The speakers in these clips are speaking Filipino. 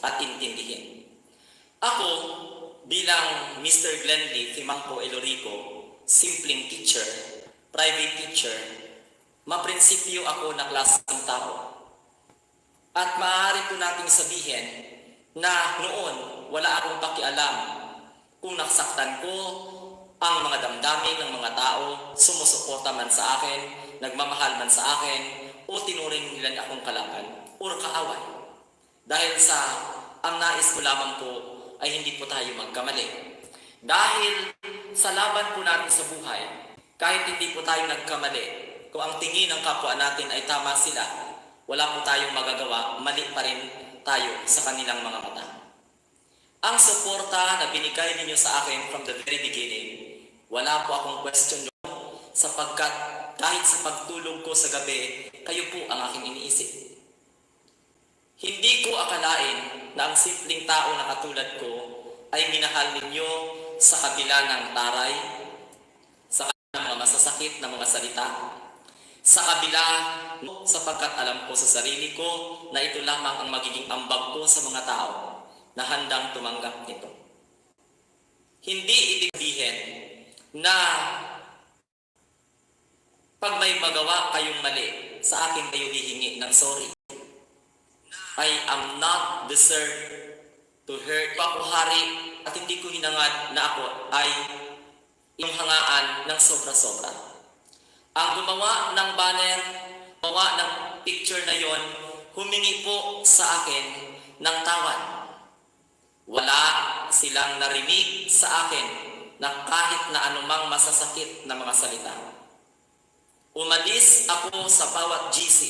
at intindihin. Ako, bilang Mr. Glenly Timangco Elorico, simpleng teacher, private teacher, maprinsipyo ako na klaseng tao. At maaari po nating sabihin na noon wala akong pakialam kung nasaktan ko ang mga damdamin ng mga tao, sumusuporta man sa akin, nagmamahal man sa akin, o tinuring nila akong kalaban o kaaway. Dahil sa ang nais ko lamang po ay hindi po tayo magkamali. Dahil sa laban po natin sa buhay, kahit hindi po tayo nagkamali, kung ang tingin ng kapwa natin ay tama sila, wala po tayong magagawa, mali pa rin tayo sa kanilang mga mata. Ang suporta na binigay ninyo sa akin from the very beginning, wala po akong question doon, sapagkat kahit sa pagtulog ko sa gabi, kayo po ang aking iniisip. Hindi ko akalain na ang simpleng tao na katulad ko ay minahal ninyo sa kabila ng taray, sa kabila ng mga masasakit na mga salita, sa kabila sapagkat alam ko sa sarili ko na ito lamang ang magiging ambag ko sa mga tao na handang tumanggap nito. Hindi ibig sabihin na pag may magawa kayong mali, sa akin kayo hihingi ng sorry. I am not deserved to hurt. Ako hari at hindi ko hinangad na ako ay yung hangaan ng sobra-sobra. Ang gumawa ng banner, gumawa ng picture na yon, humingi po sa akin ng tawad. Wala silang narinig sa akin na kahit na anumang masasakit na mga salita. Umalis ako sa bawat GC,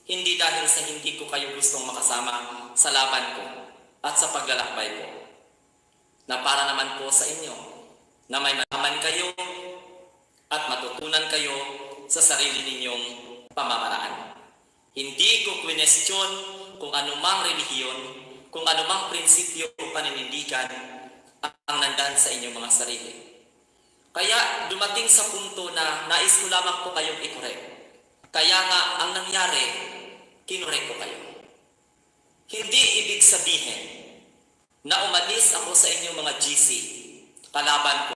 hindi dahil sa hindi ko kayo gustong makasama sa laban ko at sa paglalakbay ko, na para naman po sa inyo, na may malaman kayo at matutunan kayo sa sarili ninyong pamamaraan. Hindi ko kwestiyon kung anumang relihiyon, kung anumang prinsipyo o paninindigan ang nandan sa inyong mga sarili. Kaya dumating sa punto na nais ko lamang po kayong i-correct. Kaya nga ang nangyari, kinurek ko kayo. Hindi ibig sabihin na umalis ako sa inyong mga GC, kalaban ko.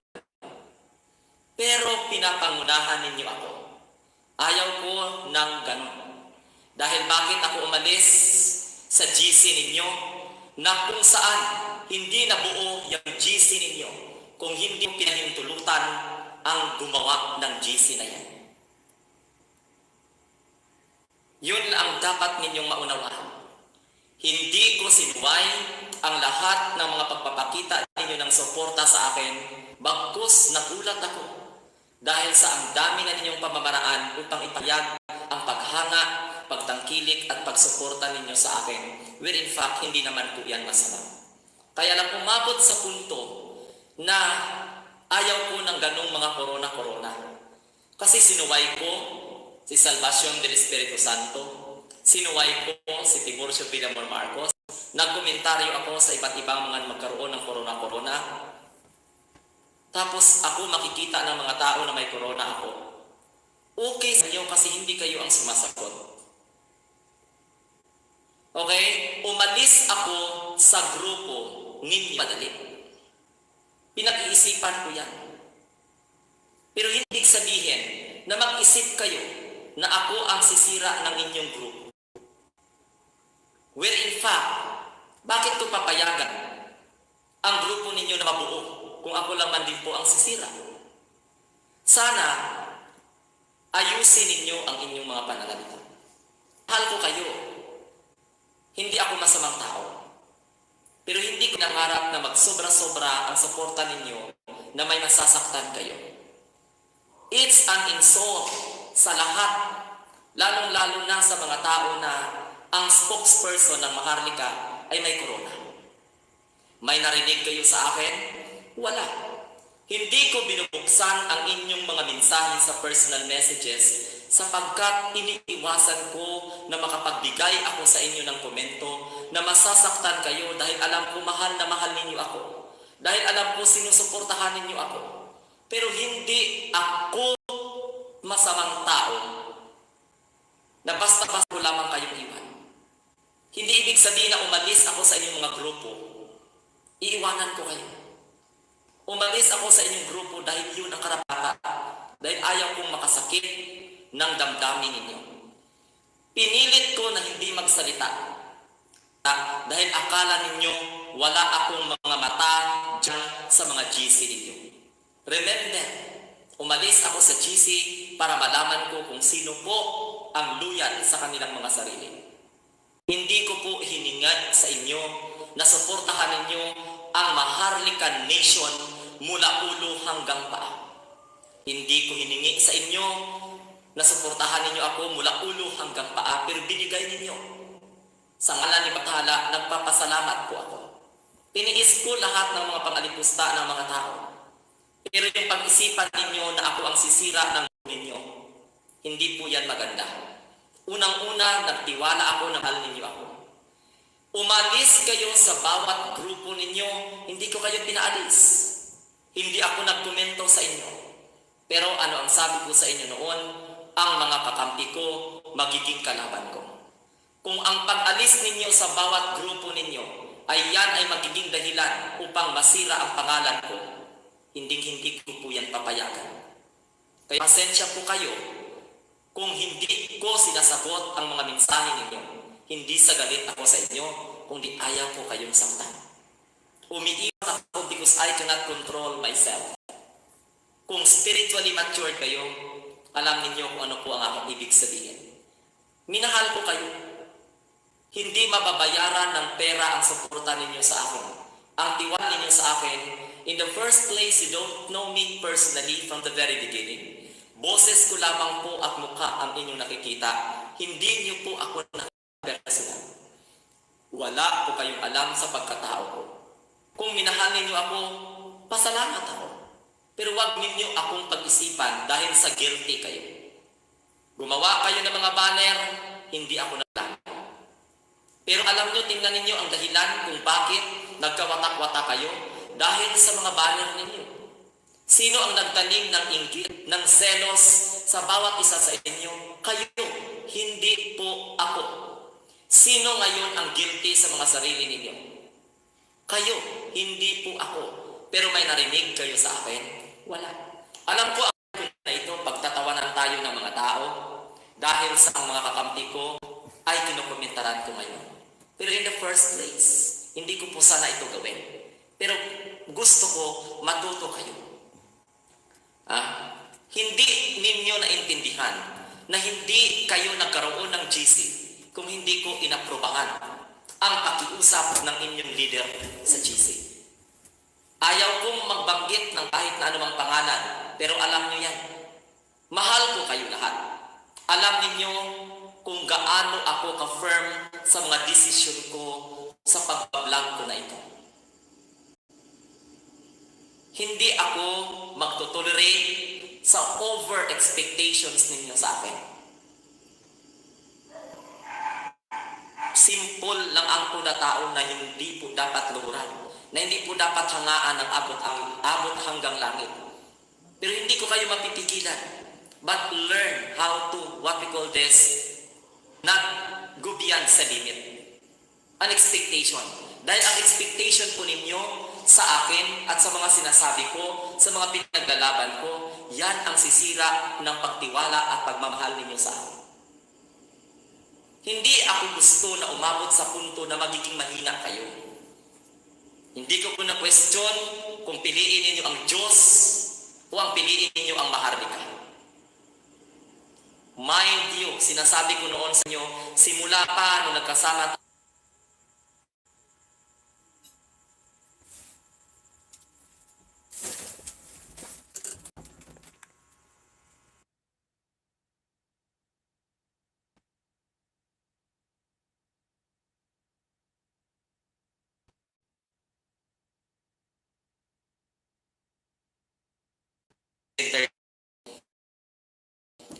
Pero pinapangunahan ninyo ako. Ayaw ko ng ganon. Dahil bakit ako umalis sa GC ninyo na kung saan hindi nabuo yung GC ninyo kung hindi pinahintulutan ang gumawa ng GC na yan. Yun ang dapat ninyong maunawaan. Hindi ko sinuway ang lahat ng mga pagpapakita ninyo ng suporta sa akin, bagkus nagulat ako dahil sa ang dami na ninyong pamamaraan upang ipayag ang paghanga, pagtangkilik at pagsuporta ninyo sa akin, where in fact hindi naman po yan masama. Kaya lang umabot sa punto na ayaw ko ng ganong mga korona-korona. Kasi sinuway ko si Salvacion del Espiritu Santo, sinuway ko si Tiburcio Villamor Marcos, nagkomentaryo ako sa iba't ibang mga magkaroon ng korona-korona. Tapos ako makikita ng mga tao na may korona ako. Okay sa inyo kasi hindi kayo ang sumasagot. Okay? Umalis ako sa grupo ninyo madali. Pinag-iisipan ko yan. Pero hindi sabihin na mag-isip kayo na ako ang sisira ng inyong group. Where in fact, bakit ko papayagan ang grupo ninyo na mabuo kung ako lang man din po ang sisira? Sana ayusin ninyo ang inyong mga pananalita. Mahal ko kayo. Hindi ako masamang tao. Pero hindi ko nangarap na magsobra-sobra ang suporta ninyo na may masasaktan kayo. It's an insult sa lahat, lalong-lalo na sa mga tao na ang spokesperson ng Maharlika ay may corona. May narinig kayo sa akin? Wala. Hindi ko binubuksan ang inyong mga mensahe sa personal messages sapagkat iniiwasan ko na makapagbigay ako sa inyo ng komento na masasaktan kayo dahil alam ko mahal na mahal ninyo ako. Dahil alam ko sinusuportahan ninyo ako. Pero hindi ako masamang tao na basta-basta ko lamang kayong iwan. Hindi ibig sabihin na umalis ako sa inyong mga grupo, iiwanan ko kayo. Umalis ako sa inyong grupo dahil yun ang karapatan, dahil ayaw kong makasakit ng damdamin ninyo. Pinilit ko na hindi magsalita dahil akala ninyo wala akong mga mata dyan sa mga GC ninyo. Remember, umalis ako sa GC para malaman ko kung sino po ang loyal sa kanilang mga sarili. Hindi ko po hiningan sa inyo na suportahan ninyo ang Maharlika Nation mula ulo hanggang paa. Hindi ko hiningi sa inyo na suportahan ninyo ako mula ulo hanggang paa, pero binigay ninyo. Sa ngalan ni Bathala, nagpapasalamat po ako. Tiniis ko lahat ng mga pang-alipusta ng mga tao. Pero yung pag-isipan ninyo na ako ang sisira ng ninyo, hindi po yan maganda. Unang-una, nagtiwala ako na mahal ninyo ako. Umalis kayo sa bawat grupo ninyo, hindi ko kayo pinaalis. Hindi ako nagkomento sa inyo. Pero ano ang sabi ko sa inyo noon? Ang mga kakampi ko, magiging kalaban ko. Kung ang pag-alis ninyo sa bawat grupo ninyo ay yan ay magiging dahilan upang masira ang pangalan ko, hindi ko po yan papayagan. Kaya pasensya po kayo kung hindi ko sinasagot ang mga mensahe ninyo. Hindi sa galit ako sa inyo, kundi ayaw ko kayong saktan. Umiiwas ako because I cannot control myself. Kung spiritually matured kayo, alam ninyo kung ano po ang aking ibig sabihin. Minahal ko kayo. Hindi mababayaran ng pera ang suporta ninyo sa akin. Ang tiwala ninyo sa akin, in the first place, you don't know me personally from the very beginning. Boses ko lamang po at mukha ang inyong nakikita. Hindi niyo po ako nakikita. Wala po kayong alam sa pagkatao ko. Kung minahal ninyo ako, pasalamat ako. Pero wag ninyo akong pag-isipan dahil sa guilty kayo. Gumawa kayo ng mga banner, hindi ako naglaan. Pero alam nyo, tingnan ninyo ang dahilan kung bakit nagkawatak-watak kayo dahil sa mga banner ninyo. Sino ang nagtanim ng inggit, ng selos sa bawat isa sa inyo? Kayo, hindi po ako. Sino ngayon ang guilty sa mga sarili ninyo? Kayo, hindi po ako. Pero may narinig kayo sa akin? Wala. Alam ko ang na ito, pagtatawanan tayo ng mga tao dahil sa ang mga kakampi ko ay kinukomentaran ko ngayon. Pero in the first place, hindi ko po sana ito gawin. Pero gusto ko matuto kayo. Hindi ninyo naintindihan na hindi kayo nagkaroon ng GC kung hindi ko inaprobahan ang pakiusap ng inyong leader sa GC. Ayaw kong magbanggit ng kahit na anumang pangalan, pero alam niyo yan. Mahal ko kayo lahat. Alam niyo kung gaano ako ka-firm sa mga desisyon ko sa pag-vlog ko na ito. Hindi ako magtotolerate sa over-expectations ninyo sa akin. Simple lang ako na tao na hindi po dapat luhuran, na hindi po dapat hangaan ng abot hanggang langit. Pero hindi ko kayo mapipigilan. But learn how to, what we call this, not go beyond sa limit. An expectation. Dahil ang expectation po ninyo sa akin at sa mga sinasabi ko, sa mga pinaglalaban ko, yan ang sisira ng pagtiwala at pagmamahal ninyo sa akin. Hindi ako gusto na umabot sa punto na magiging mahina kayo. Hindi ko po na-question kung piliin ninyo ang Diyos o ang piliin ninyo ang Maharlika. Mind you, sinasabi ko noon sa inyo, simula pa nung nagkasama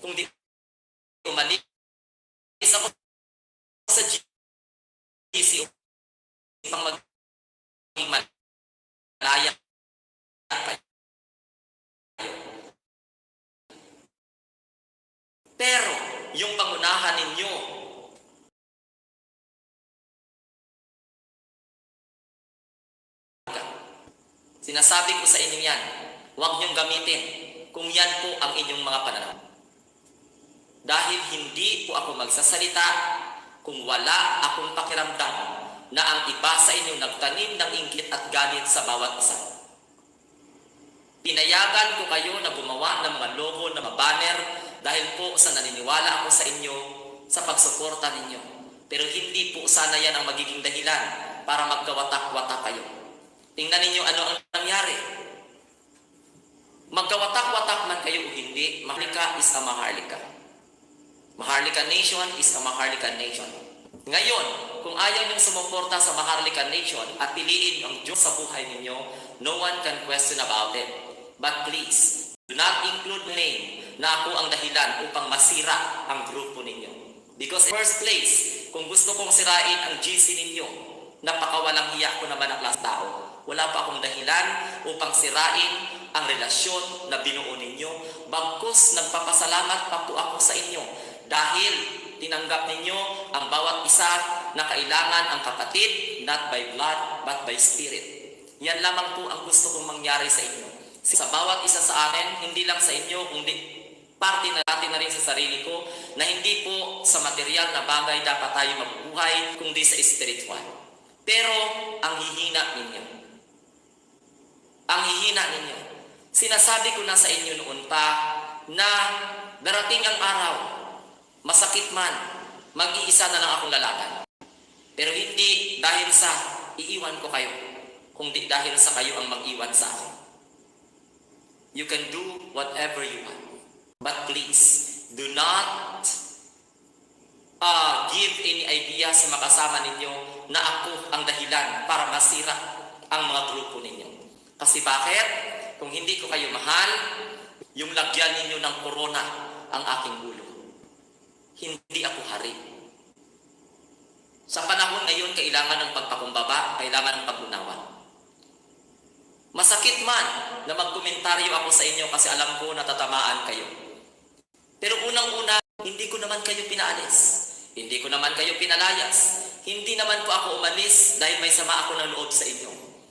kung di umalis ako sa GC upang maging malaya kayo. Pero yung pangunahan ninyo Sinasabi ko sa inyo yan, huwag niyong gamitin kung yan po ang inyong mga pananaw. Dahil hindi po ako magsasalita kung wala akong pakiramdam na ang iba sa inyo nagtanim ng inggit at galit sa bawat isa. Pinayagan ko kayo na gumawa ng mga logo, na mga banner dahil po sa naniniwala ako sa inyo sa pagsuporta ninyo. Pero hindi po sana yan ang magiging dahilan para magkawatak-watak kayo. Tingnan ninyo ano ang nangyari. Magkawatak-watak man kayo o hindi, Maharlika is a Maharlika. Maharlika Nation is a Maharlika Nation. Ngayon, kung ayaw niyong sumuporta sa Maharlika Nation at piliin ang Diyos sa buhay ninyo, no one can question about it. But please, do not include the name na ako ang dahilan upang masira ang grupo ninyo. Because in the first place, kung gusto kong sirain ang GC ninyo, napakawalang hiya ko naman ang klase tao. Wala pa akong dahilan upang sirain ang relasyon na binuo ninyo. Bagkus nagpapasalamat pa po ako sa inyo dahil tinanggap ninyo ang bawat isa na kailangan ang kapatid, not by blood, but by spirit. Yan lamang po ang gusto kong mangyari sa inyo. Sa bawat isa sa akin, hindi lang sa inyo, kundi parte na natin na rin sa sarili ko, na hindi po sa material na bagay dapat tayo mabubuhay, kundi sa spiritual. Pero, ang hihina ninyo. Ang hihina ninyo. Sinasabi ko na sa inyo noon pa na darating ang araw, masakit man, mag-iisa na lang akong lalaban. Pero hindi dahil sa iiwan ko kayo, kundi dahil sa kayo ang mag-iwan sa akin. You can do whatever you want. But please, do not give any idea sa makasama ninyo na ako ang dahilan para masira ang mga grupo ninyo. Kasi bakit? Kung hindi ko kayo mahal, yung lagyan ninyo ng korona ang aking ulo. Hindi ako hari. Sa panahon ngayon, kailangan ng pagpakumbaba, kailangan ng pag-unawa. Masakit man na magkomentaryo ako sa inyo kasi alam ko natatamaan kayo. Pero unang-una, hindi ko naman kayo pinaalis. Hindi ko naman kayo pinalayas. Hindi naman po ako umalis dahil may sama ako ng loob sa inyo.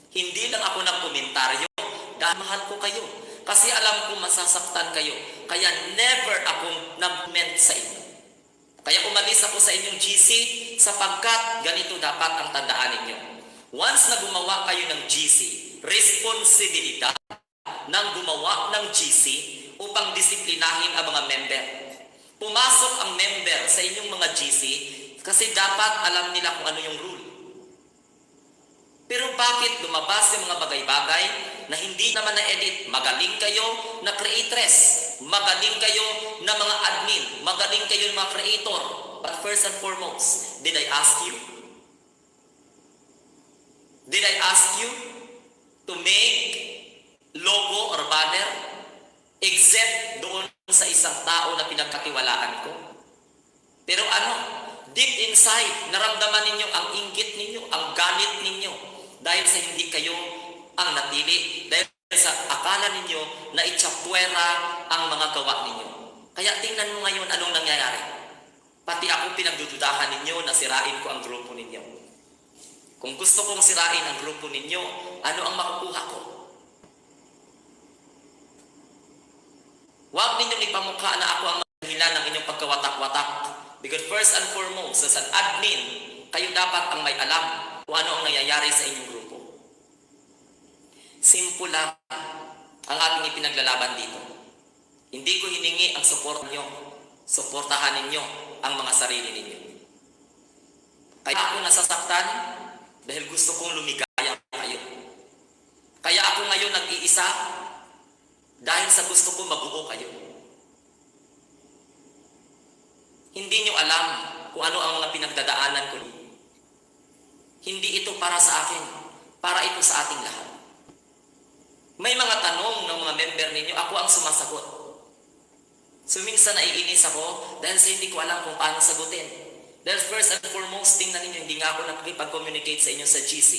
Hindi lang ako nagkomentaryo dahil mahal ko kayo. Kasi alam ko masasaktan kayo. Kaya never akong nag-comment sa inyo. Kaya umalis ako sa inyong GC sapagkat ganito dapat ang tandaan ninyo. Once na gumawa kayo ng GC, responsibilidad ng gumawa ng GC upang disiplinahin ang mga member. Pumasok ang member sa inyong mga GC kasi dapat alam nila kung ano yung rule. Pero bakit lumabas yung mga bagay-bagay na hindi naman na-edit? Magaling kayo na creatress. Magaling kayo na mga admin. Magaling kayo na mga creator. But first and foremost, did I ask you? Did I ask you to make logo or banner except doon sa isang tao na pinagkatiwalaan ko? Pero ano? Deep inside, naramdaman ninyo ang inggit ninyo, ang galit ninyo dahil sa hindi kayo ang natili, dahil sa akala ninyo na itsapwera ang mga gawa ninyo. Kaya tingnan mo ngayon anong nangyayari. Pati ako pinagdududahan ninyo na sirain ko ang grupo ninyo. Kung gusto kong sirain ang grupo ninyo, ano ang makukuha ko? Huwag ninyong ipamukha na ako ang dahilan ng inyong pagkawatak-watak. Because first and foremost, as an admin, kayo dapat ang may alam kung ano ang nangyayari sa inyong grupo. Simple lang ang ating ipinaglalaban dito. Hindi ko hiningi ang support ninyo. Suportahan ninyo ang mga sarili ninyo. Kaya ako nasasaktan dahil gusto kong lumigaya kayo. Kaya ako ngayon nag-iisa dahil sa gusto kong mabuo kayo. Hindi nyo alam kung ano ang mga pinagdadaanan ko. Hindi ito para sa akin, para ito sa ating lahat. May mga tanong ng mga member ninyo, ako ang sumasagot. So minsan naiinis ako dahil sa hindi ko alam kung paano sagutin. Dahil first and foremost, tingnan ninyo, hindi nga ako nakikipag-communicate sa inyo sa GC,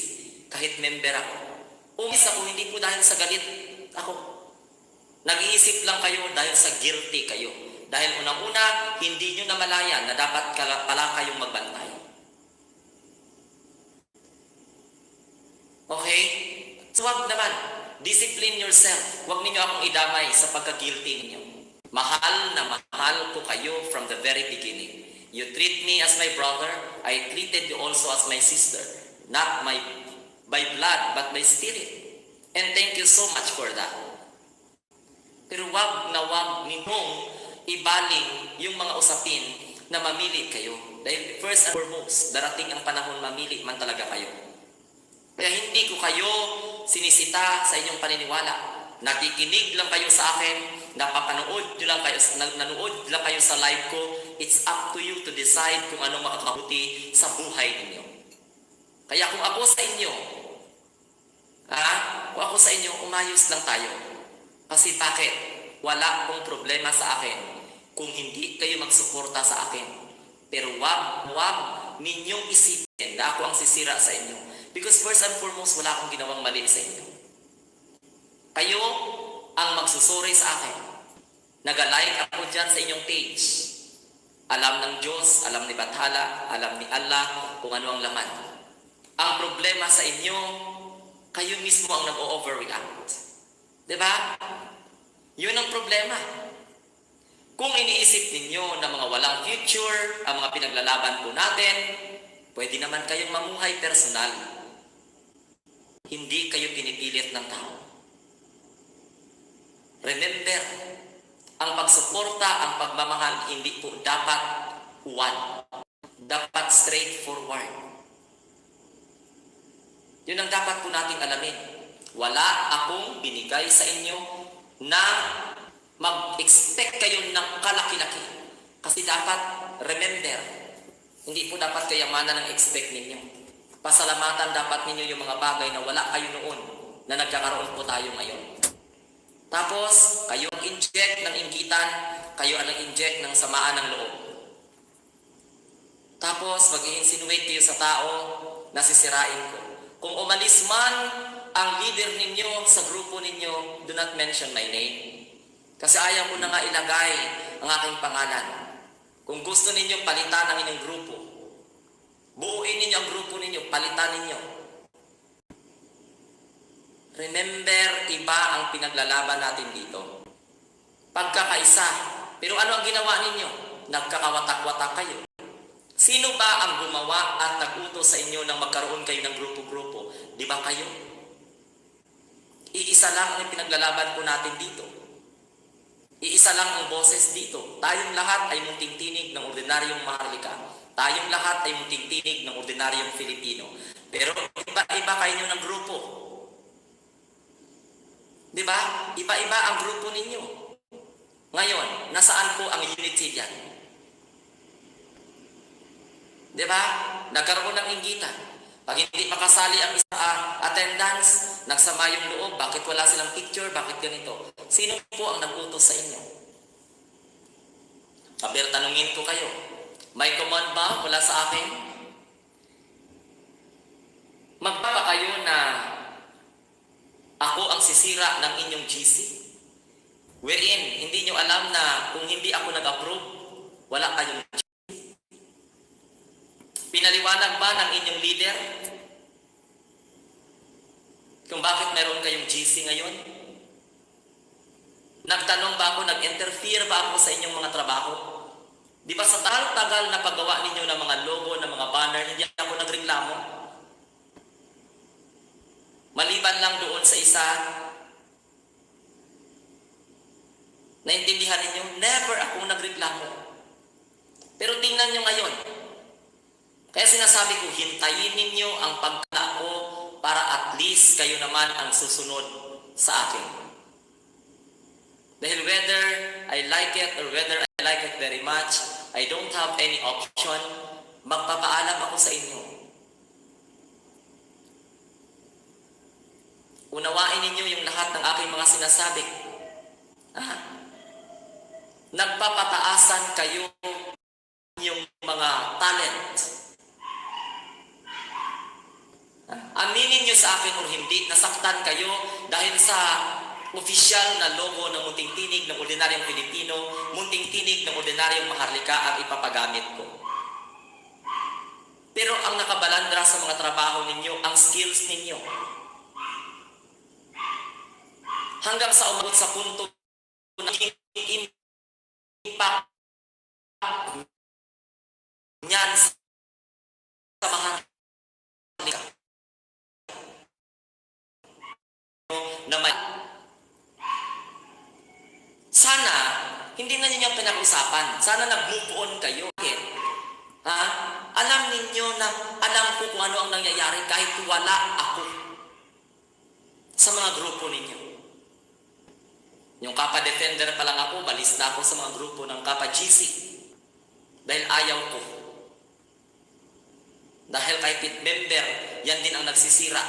kahit member ako. Umis ako, hindi po dahil sa galit ako. Nag-iisip lang kayo dahil sa guilty kayo. Dahil unang-una, hindi nyo namalayan na dapat pala kayong magbantay. Okay? So wag naman. Discipline yourself. Huwag ninyo akong idamay sa pagka-guilty ninyo. Mahal na mahal ko kayo from the very beginning. You treat me as my brother, I treated you also as my sister. Not by blood, but by spirit. And thank you so much for that. Pero wag na wag ninyong ibaling yung mga usapin na mamili kayo. Dahil first and foremost, darating ang panahon mamili man talaga kayo. Kaya hindi ko kayo sinisita sa inyong paniniwala. Nakikinig lang kayo sa akin, nanonood lang kayo sa live ko. It's up to you to decide kung anong makakabuti sa buhay ninyo. Kaya kung ako sa inyo, umayos lang tayo. Kasi bakit? Wala akong problema sa akin kung hindi kayo magsuporta sa akin. Pero wag ninyong isipin na ako ang sisira sa inyo. Because first and foremost, wala akong ginawang mali sa inyo. Kayo ang magsusuri sa akin. Nag-like ako dyan sa inyong page. Alam ng Diyos, alam ni Bathala, alam ni Allah kung ano ang laman. Ang problema sa inyo, kayo mismo ang nag-overreact. Diba? Yun ang problema. Kung iniisip ninyo na mga walang future, ang mga pinaglalaban po natin, pwede naman kayong mamuhay personal. Hindi kayo pinipilit ng tao. Remember, ang pagsuporta, ang pagmamahal, hindi po dapat one. Dapat straightforward. Yun ang dapat po nating alamin. Wala akong binigay sa inyo na mag-expect kayo ng kalaki-laki. Kasi dapat, remember, hindi po dapat kayamanan ng expect ninyo. Pasalamatan dapat ninyo yung mga bagay na wala kayo noon na nagkakaroon po tayo ngayon. Tapos, kayo ang inject ng inggitan, kayo ang inject ng samaan ng loob. Tapos, mag-i-insinuate kayo sa tao na sisirain ko. Kung umalis man ang leader ninyo sa grupo ninyo, do not mention my name. Kasi ayaw ko na nga ilagay ang aking pangalan. Kung gusto ninyo palitan ang inyong grupo, buuin ninyo ang grupo ninyo, palitan ninyo. Remember, iba ang pinaglalaban natin dito. Pagkakaisa. Pero ano ang ginawa ninyo? Nagkakawatak-watak kayo. Sino ba ang gumawa at nag-utos sa inyo nang magkaroon kayo ng grupo-grupo? Di ba kayo? Iisa lang ang pinaglalaban po natin dito. Iisa lang ang boses dito. Tayong lahat ay munting tinig ng ordinaryong Maharlika. Tayong lahat ay munting tinig ng ordinaryong Filipino. Pero iba-iba kayo ng grupo. Di ba? Iba-iba ang grupo ninyo. Ngayon, nasaan po ang unity diyan? Di ba? Nagkaroon ng inggitan. Pag hindi makasali ang isa attendance, nagsama yung loob, bakit wala silang picture, bakit ganito? Sino po ang nag-utos sa inyo? Aber, tanungin ko kayo, may command ba wala sa akin? Magpapa kayo na ako ang sisira ng inyong GC? Wherein, hindi nyo alam na kung hindi ako nag-approve, wala kayong GC. Pinaliwanag ba ng inyong leader kung bakit meron kayong GC ngayon? Nagtanong ba ako, nag-interfere ba ako sa inyong mga trabaho? Di ba sa tagal-tagal na paggawa ninyo ng mga logo, ng mga banner, hindi ako nagreklamo? Maliban lang doon sa isa, naintindihan ninyo, never akong nagreklamo. Pero tingnan nyo ngayon, kaya sinasabi ko, hintayin ninyo ang pagkala ko para at least kayo naman ang susunod sa akin. Dahil whether I like it or whether I like it very much, I don't have any option, magpapaalam ako sa inyo. Unawain ninyo yung lahat ng aking mga sinasabi. Nagpapataasan kayo yung mga talent. Aminin nyo sa akin o hindi, nasaktan kayo dahil sa opisyal na logo ng Munting Tinig ng Ordinaryong Pilipino, Munting Tinig ng Ordinaryong Maharlika ang ipapagamit ko. Pero ang nakabalandra sa mga trabaho ninyo, ang skills ninyo. hanggang sa umabot sa punto na impact niyan sa Maharlika na may sana hindi na ninyo pinag-usapan. Sana nag-move on kayo. Ha? Alam ninyo na alam ko kung ano ang nangyayari kahit wala ako sa mga grupo ninyo. Yung Kappa Defender pa lang ako, balis na ako sa mga grupo ng Kappa GC. Dahil ayaw ko. Dahil kay pit member, yan din ang nagsisira.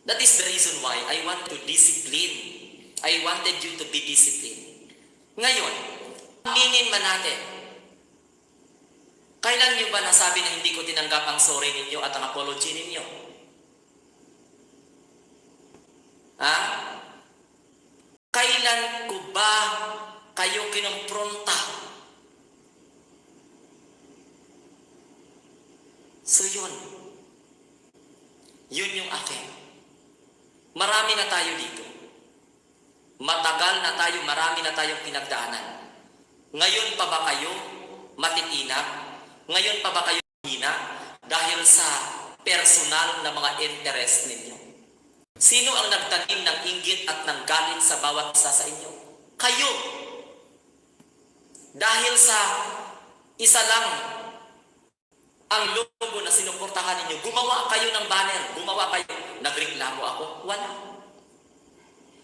That is the reason why I want to discipline. I wanted you to be disciplined. Ngayon, aminin man natin, kailan nyo ba nasabi na hindi ko tinanggap ang sorry ninyo at ang apology ninyo? Ha? Kailan ko ba kayo kinumpronta? So yun. Yun yung akin. Marami na tayo dito. Matagal na tayo, marami na tayong pinagdaanan. Ngayon pa ba kayo matitinag? Ngayon pa ba kayo hina dahil sa personal na mga interest ninyo? Sino ang nagtanim ng inggit at ng galit sa bawat isa sa inyo? Kayo. Dahil sa isa lang ang logo na sinuportahan ninyo, gumawa kayo ng banner, gumawa kayo, nagreklamo ako, wala.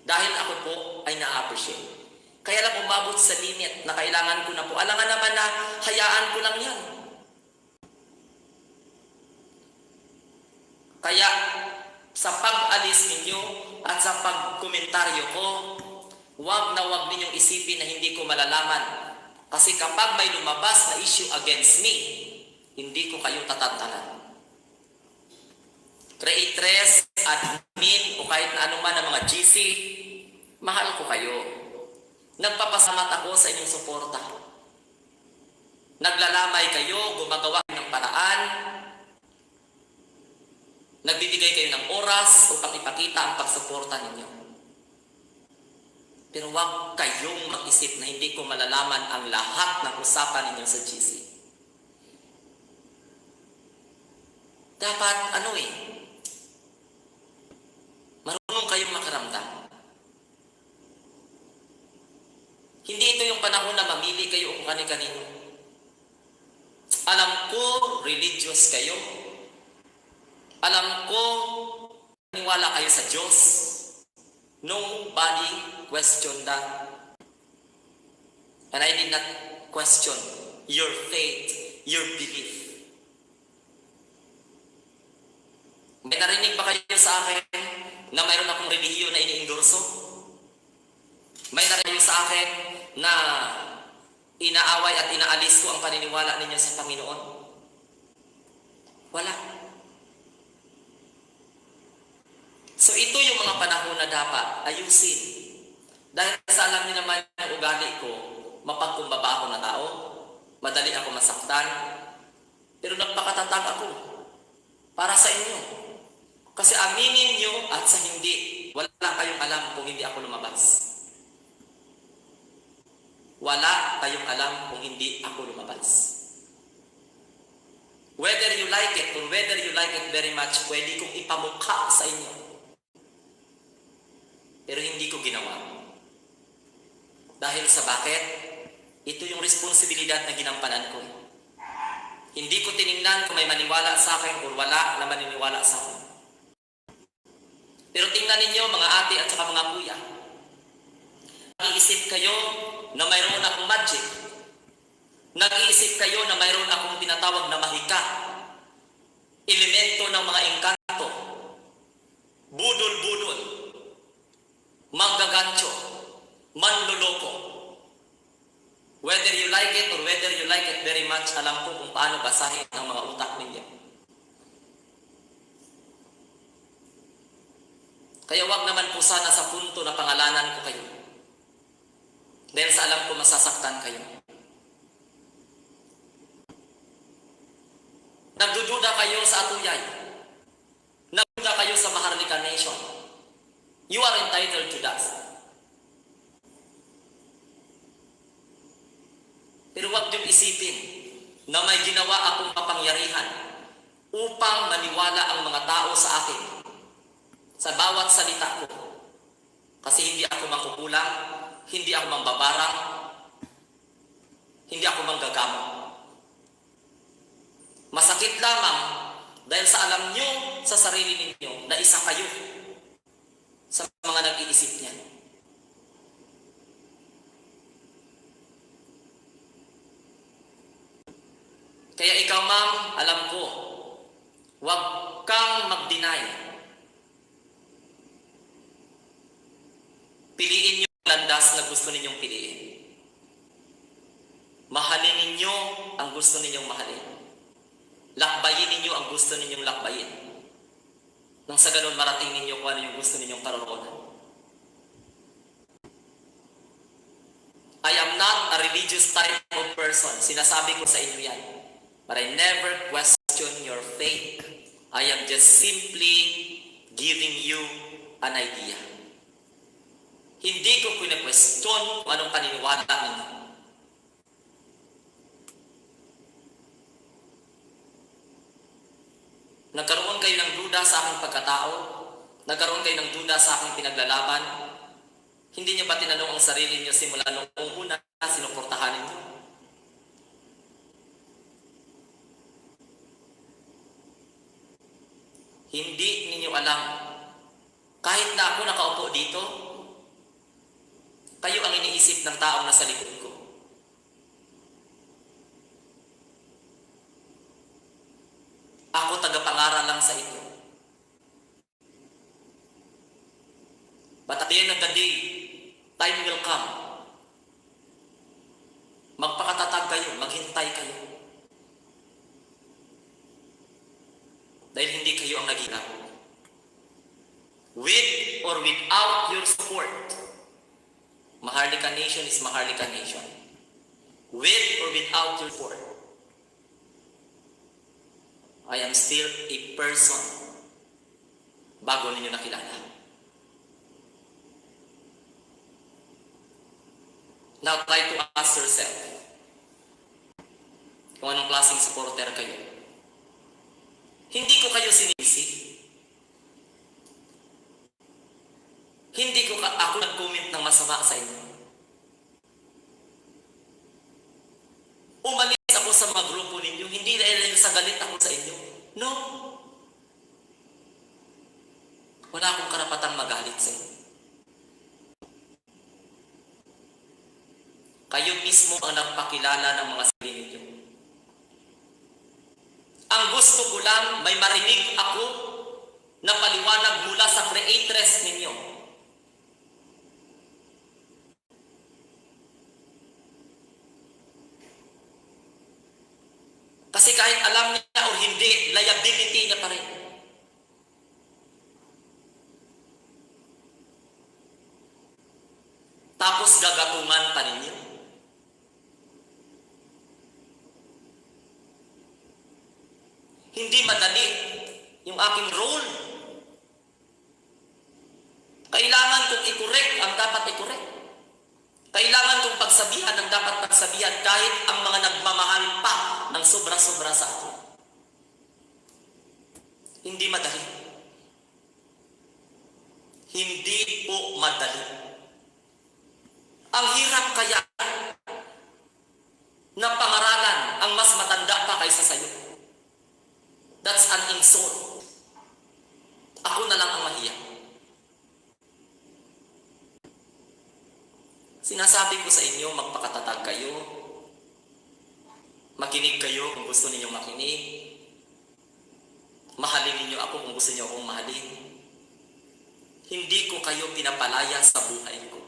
Dahil ako po ay na-appreciate. Kaya lang umabot sa limit na kailangan ko na po. Alangan naman na hayaan ko lang yan. Kaya sa pag-alis ninyo at sa pagkomentaryo ko, huwag na huwag ninyong isipin na hindi ko malalaman. Kasi kapag may lumabas na issue against me, hindi ko kayo tatantanan. Creatress, admin, o kahit na anuman ng mga GC, mahal ko kayo. Nagpapasamat ako sa inyong suporta. Naglalamay kayo, gumagawa ng paraan, nagbibigay kayo ng oras upang ipakita ang pagsuporta ninyo. Pero huwag kayong mag-isip na hindi ko malalaman ang lahat ng usapan ninyo sa GC. Dapat, marunong kayong makaramdam. Hindi ito yung panahon na mamili kayo kung kani-kanino. Alam ko, religious kayo. Alam ko, naniwala kayo sa Diyos. Nobody questioned that. And I did not question your faith, your belief. May narinig ba kayo sa akin na mayroon akong relihiyon na ini-endorso? May narinig sa akin na inaaway at inaalis ko ang paniniwala ninyo sa Panginoon? Wala. So ito yung mga panahon na dapat ayusin. Dahil sa alam niyo naman yung ugali ko, mapagkumbaba ako na tao, madali ako masaktan, pero nagpakatatag ako para sa inyo. Kasi aminin nyo at sa hindi, wala kayong alam kung hindi ako lumabas. Wala kayong alam kung hindi ako lumabas. Whether you like it or whether you like it very much, pwede kong ipamukha sa inyo. Pero hindi ko ginawa. Dahil sa bakit? Ito yung responsibilidad na ginampanan ko. Hindi ko tiningnan kung may maniwala sa akin o wala na maniniwala sa akin. Pero tingnan ninyo mga ate at saka mga kuya. Nag-iisip kayo na mayroon akong magic. Nag-iisip kayo na mayroon akong tinatawag na mahika. Elemento ng mga engkanto. Budol-budol. Manggagancho. Manloloko. Whether you like it or whether you like it very much, alam ko kung paano basahin ang mga utak ninyo. Kaya wag naman po sana sa punto na pangalanan ko kayo. Dahil sa alam ko masasaktan kayo. Nagdududa kayo sa Atuyay. Nagdududa kayo sa Maharlika Nation. You are entitled na may ginawa akong kapangyarihan upang maniwala ang mga tao sa akin sa bawat salita ko. Kasi hindi ako mangkukulang, hindi ako mambabarang, hindi ako manggagamot. Masakit lamang dahil sa alam nyo sa sarili ninyo na isa kayo sa mga nag-iisip niyan. Kaya ikaw, ma'am, alam ko, huwag kang mag-deny. Piliin niyo ang landas na gusto ninyong piliin. Mahalin ninyo ang gusto ninyong mahalin. Lakbayin ninyo ang gusto ninyong lakbayin. Nang sa ganun marating ninyo kung ano yung gusto ninyong karoroonan. I am not a religious type of person. Sinasabi ko sa inyo yan. But I never question your faith. I am just simply giving you an idea. Hindi ko pina-question kung anong paniniwala ninyo. Nagkaroon kayo ng duda sa aking pagkatao? Nagkaroon kayo ng duda sa aking pinaglalaban? Hindi niyo ba tinanong ang sarili niyo simula noong una sinuportahan ninyo? Hindi ninyo alam. Kahit na ako nakaupo dito, kayo ang iniisip ng taong nasa likod ko. Ako tagapangaral lang sa inyo. But at the end of the day, time will come. Magpakatatag kayo, maghintay kayo. Dahil hindi kayo ang naghihirap. With or without your support, Maharlika Nation is Maharlika Nation. With or without your support, I am still a person bago ninyo nakilala. Now try to ask yourself kung anong klaseng supporter kayo. Hindi ko kayo sinisi. Hindi ko ako nag-comment ng masama sa inyo. Umalis ako sa mga grupo ninyo, hindi dahil sa galit ako sa inyo. No. Wala akong karapatang magalit sa inyo. Kayo mismo ang nagpakilala ng mga sarili ninyo. Ang gusto ko lang, may marinig ako na paliwanag mula sa creatress ninyo. Kasi kahit alam niya o hindi, liability niya pa rin. Tapos gagatungan pa ninyo. Hindi madali yung aking role. Kailangan kong i-correct ang dapat i-correct. Kailangan kong pagsabihan ang dapat pagsabihan kahit ang mga nagmamahal pa ng sobra-sobra sa akin. Hindi madali. Hindi po madali. Ang hirap kaya na pangaralan ang mas matanda pa kaysa sa'yo. That's an insult. Ako na lang ang mahiya. Sinasabi ko sa inyo, magpakatatag kayo. Makinig kayo kung gusto ninyong makinig. Mahalin ninyo ako kung gusto niyo akong mahalin. Hindi ko kayo pinapalaya sa buhay ko.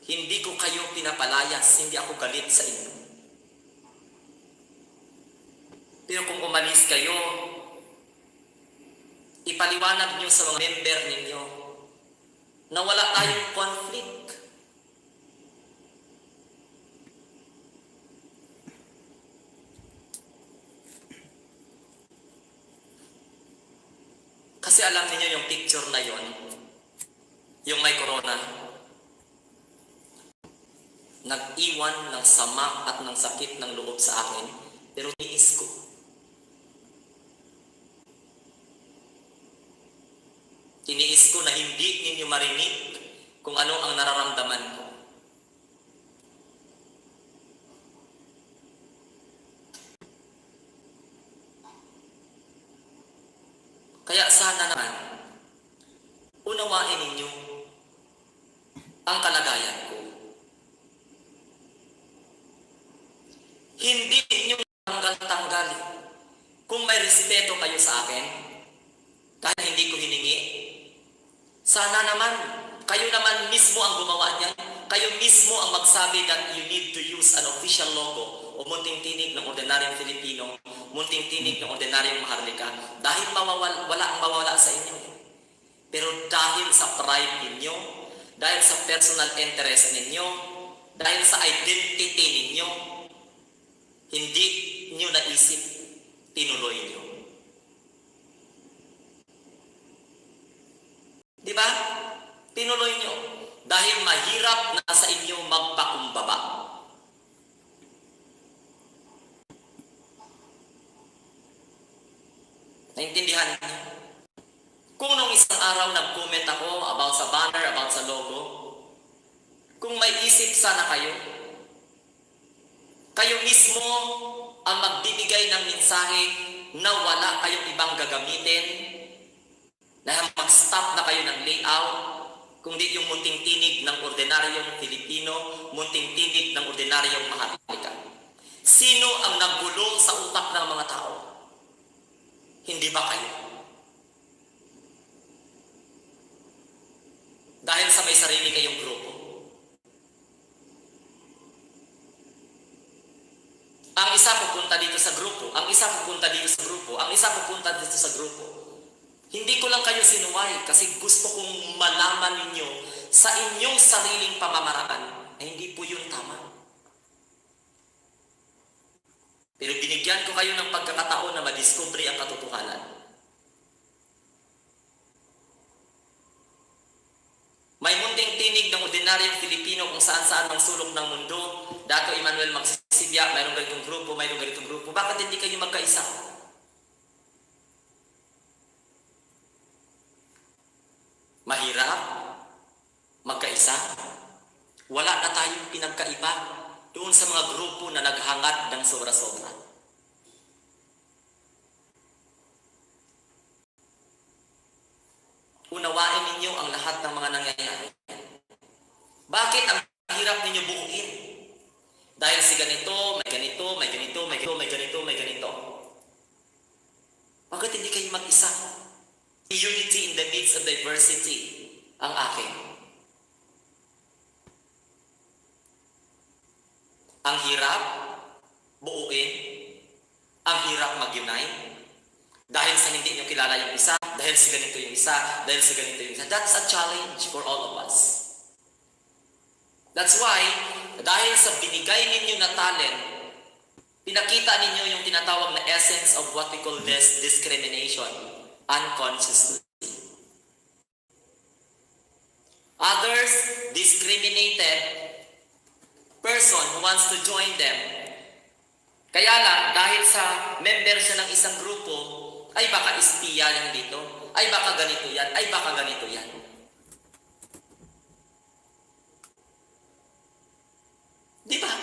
Hindi ko kayo pinapalayas, hindi ako galit sa inyo. Pero kung umalis kayo, ipaliwanag niyo sa mga member ninyo na wala tayong conflict. Kasi alam niyo yung picture na yon, yung may corona, nag-iwan ng sama at ng sakit ng loob sa akin, pero tiniis ko. Tiniis ko na hindi ninyo marinig kung ano ang nararamdaman ko. Kaya sana naman, unawain ninyo ang kalagayan ko. Hindi ninyo tanggal-tanggalin. Kung may respeto kayo sa akin, kahit hindi ko hiningi, sana naman, kayo naman mismo ang gumawa niyan. Kayo mismo ang magsabi that you need to use an official logo o munting tinig ng ordinaryong Filipino, munting tinig ng ordinaryong Maharlika, dahil wala ang mawala sa inyo. Pero dahil sa pride ninyo, dahil sa personal interest ninyo, dahil sa identity ninyo, hindi nyo naisip, tinuloy nyo. Di ba? Tinuloy nyo. Dahil mahirap na sa inyo magpakumbaba. Naintindihan niyo? Kung nung isang araw nag-comment ako about sa banner, about sa logo, kung may isip sana kayo, kayo mismo ang magbibigay ng mensahe na wala kayong ibang gagamitin, na mag-stop na kayo ng layout, kundi yung munting tinig ng ordinaryong Filipino, munting tinig ng ordinaryong Maharlika. Sino ang nagbulong sa utak ng mga tao? Hindi ba kayo? Dahil sa may sarili kayong grupo. Ang isa pupunta dito sa grupo, ang isa pupunta dito sa grupo, ang isa pupunta dito sa grupo. Hindi ko lang kayo sinuway kasi gusto kong malaman ninyo sa inyong sariling pamamaraan na hindi po yun tama. Pero binigyan ko kayo ng pagkakataon na madiscovery ang katotohanan. May munting tinig ng ordinaryong Filipino kung saan-saan ang sulok ng mundo. Dato Emmanuel Magsisibya, mayroong ganitong grupo, mayroong ganitong grupo. Bakit hindi kayo magkaisa? Mahirap magkaisa. Wala na tayong pinagkaiba doon sa mga grupo na naghangad ng sobra-sobra. Unawain ninyo ang lahat ng mga nangyayari. Bakit ang hirap ninyo buuin? Dahil si ganito, may ganito, may ganito, may ganito, may ganito, may ganito. Bakit hindi kayo mag-isa? Unity in the midst of diversity ang akin. Ang hirap buuin, ang hirap mag-unite, dahil sa hindi nyo kilala yung isa, dahil sa ganito yung isa, dahil sa ganito yung isa. That's a challenge for all of us. That's why, dahil sa binigay ninyo na talent, pinakita ninyo yung tinatawag na essence of what we call this discrimination, unconsciously. Others, discriminated person who wants to join them. Kaya lang, dahil sa member siya ng isang grupo, ay baka espiya yan dito, ay baka ganito yan, ay baka ganito yan. Di ba?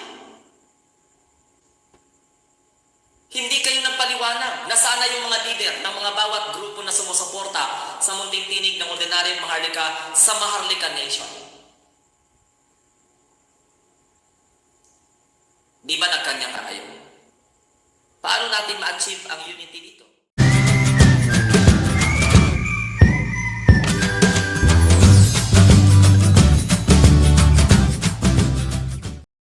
Hindi kayo nagpaliwanag. Nasana yung mga leader ng mga bawat grupo na sumusuporta sa munting tinig ng ordinaryong Maharlika sa Maharlika Nation. Di ba nagkanya ka kayo? Paano natin ma-achieve ang unity dito?